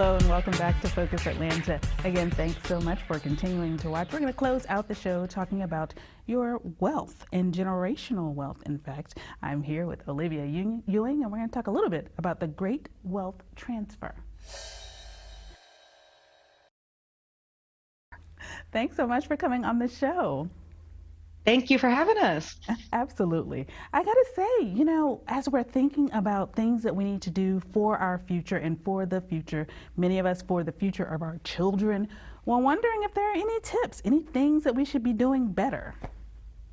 Hello and welcome back to Focus Atlanta. Again, thanks so much for continuing to watch. We're going to close out the show talking about your wealth and generational wealth. In fact, I'm here with Olivia Ewing, and we're going to talk a little bit about the Great Wealth Transfer. Thanks so much for coming on the show. Thank you for having us. Absolutely. I got to say, as we're thinking about things that we need to do for our future and for the future, many of us for the future of our children, we're wondering if there are any tips, any things that we should be doing better.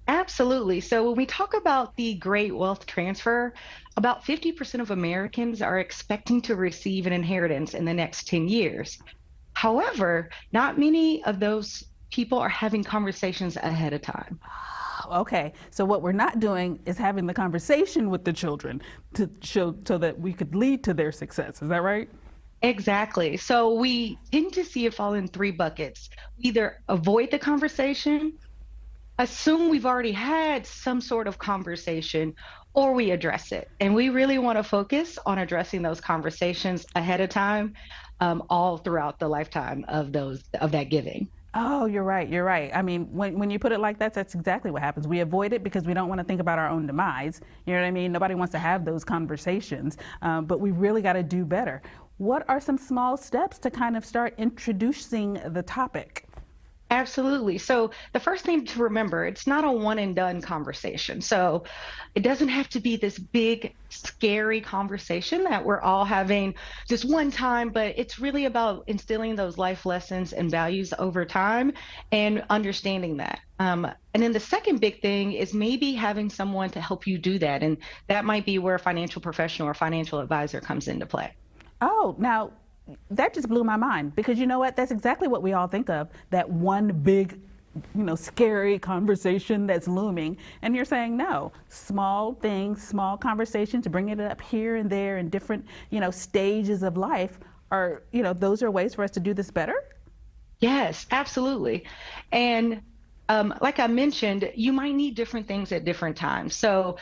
Absolutely. So when we talk about the great wealth transfer, about 50% of Americans are expecting to receive an inheritance in the next 10 years. However, not many of those people are having conversations ahead of time. Okay, so what we're not doing is having the conversation with the children to show so that we could lead to their success. Is that right? Exactly. So we tend to see it fall in three buckets. We either avoid the conversation, assume we've already had some sort of conversation, or we address it. And we really want to focus on addressing those conversations ahead of time, all throughout the lifetime of that giving. Oh, you're right. You're right. I mean, when you put it like that, that's exactly what happens. We avoid it because we don't want to think about our own demise. You know what I mean? Nobody wants to have those conversations, but we really got to do better. What are some small steps to kind of start introducing the topic? Absolutely. So the first thing to remember, it's not a one and done conversation. So it doesn't have to be this big, scary conversation that we're all having just one time, but it's really about instilling those life lessons and values over time and understanding that. And then the second big thing is maybe having someone to help you do that. And that might be where a financial professional or financial advisor comes into play. Oh, now that just blew my mind because you know what? That's exactly what we all think of, that one big, scary conversation that's looming. And you're saying no, small things, small conversations, bringing it up here and there in different, stages of life are, those are ways for us to do this better. Yes, absolutely. And like I mentioned, you might need different things at different times. So,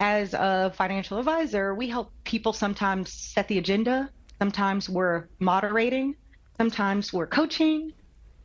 as a financial advisor, we help people sometimes set the agenda. Sometimes we're moderating, sometimes we're coaching,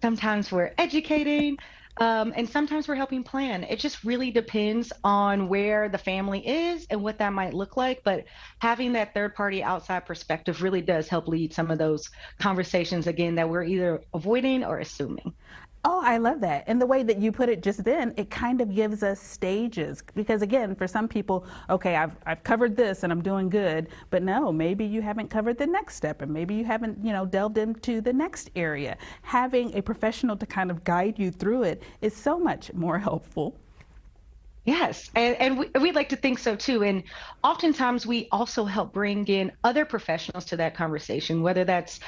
sometimes we're educating, and sometimes we're helping plan. It just really depends on where the family is and what that might look like. But having that third party outside perspective really does help lead some of those conversations, again, that we're either avoiding or assuming. Oh, I love that. And the way that you put it just then, it kind of gives us stages. Because again, for some people, okay, I've covered this and I'm doing good, but no, maybe you haven't covered the next step and maybe you haven't, delved into the next area. Having a professional to kind of guide you through it is so much more helpful. Yes, and we'd like to think so too. And oftentimes we also help bring in other professionals to that conversation, whether that's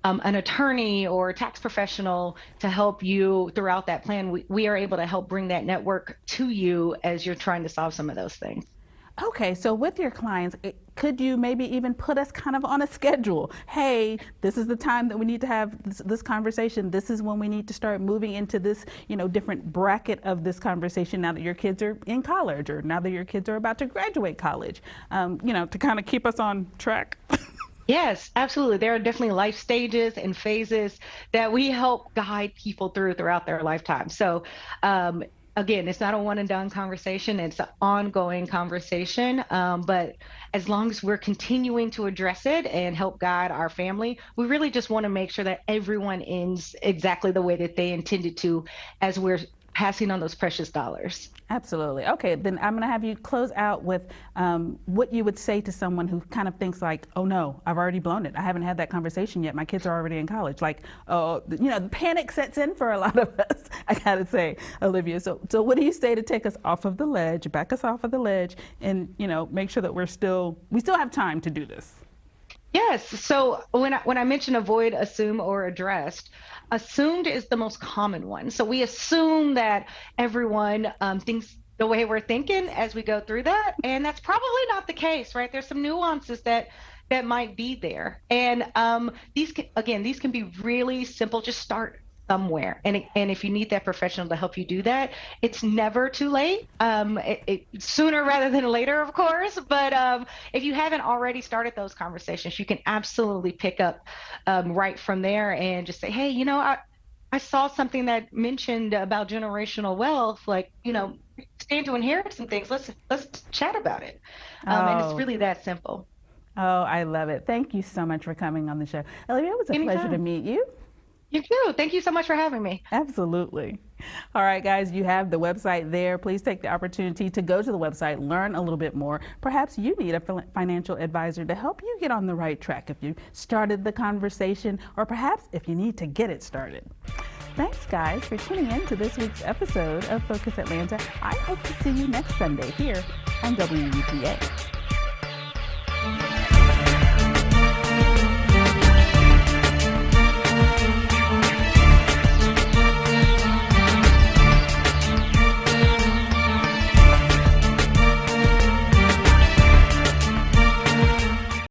an attorney or a tax professional to help you throughout that plan. We are able to help bring that network to you as you're trying to solve some of those things. Okay, so with your clients, could you maybe even put us kind of on a schedule? Hey, this is the time that we need to have this conversation. This is when we need to start moving into this, different bracket of this conversation now that your kids are in college or now that your kids are about to graduate college, to kind of keep us on track. Yes, absolutely. There are definitely life stages and phases that we help guide people throughout their lifetime. So, again, it's not a one and done conversation. It's an ongoing conversation. But as long as we're continuing to address it and help guide our family, we really just want to make sure that everyone ends exactly the way that they intended to as we're passing on those precious dollars. Absolutely. Okay, then I'm going to have you close out with what you would say to someone who kind of thinks like, oh no, I've already blown it. I haven't had that conversation yet. My kids are already in college. Like, oh, the panic sets in for a lot of us, I got to say, Olivia. So what do you say to take us off of the ledge, back us off of the ledge, and, make sure that we still have time to do this? Yes. So when I mention avoid, assume, or addressed, assumed is the most common one. So we assume that everyone thinks the way we're thinking as we go through that, and that's probably not the case, right? There's some nuances that might be there, and these can be really simple. Just start somewhere. And if you need that professional to help you do that, it's never too late. Sooner rather than later, of course. But if you haven't already started those conversations, you can absolutely pick up right from there and just say, hey, I saw something that mentioned about generational wealth, like, stand to inherit some things. Let's chat about it. And it's Oh, really that simple. oh, I love it. Thank you so much for coming on the show. Olivia, it was a pleasure to Anytime. meet you. You too. Thank you so much for having me. Absolutely. All right, guys, you have the website there. Please take the opportunity to go to the website, learn a little bit more. Perhaps you need a financial advisor to help you get on the right track if you started the conversation, or perhaps if you need to get it started. Thanks, guys, for tuning in to this week's episode of Focus Atlanta. I hope to see you next Sunday here on WUPA.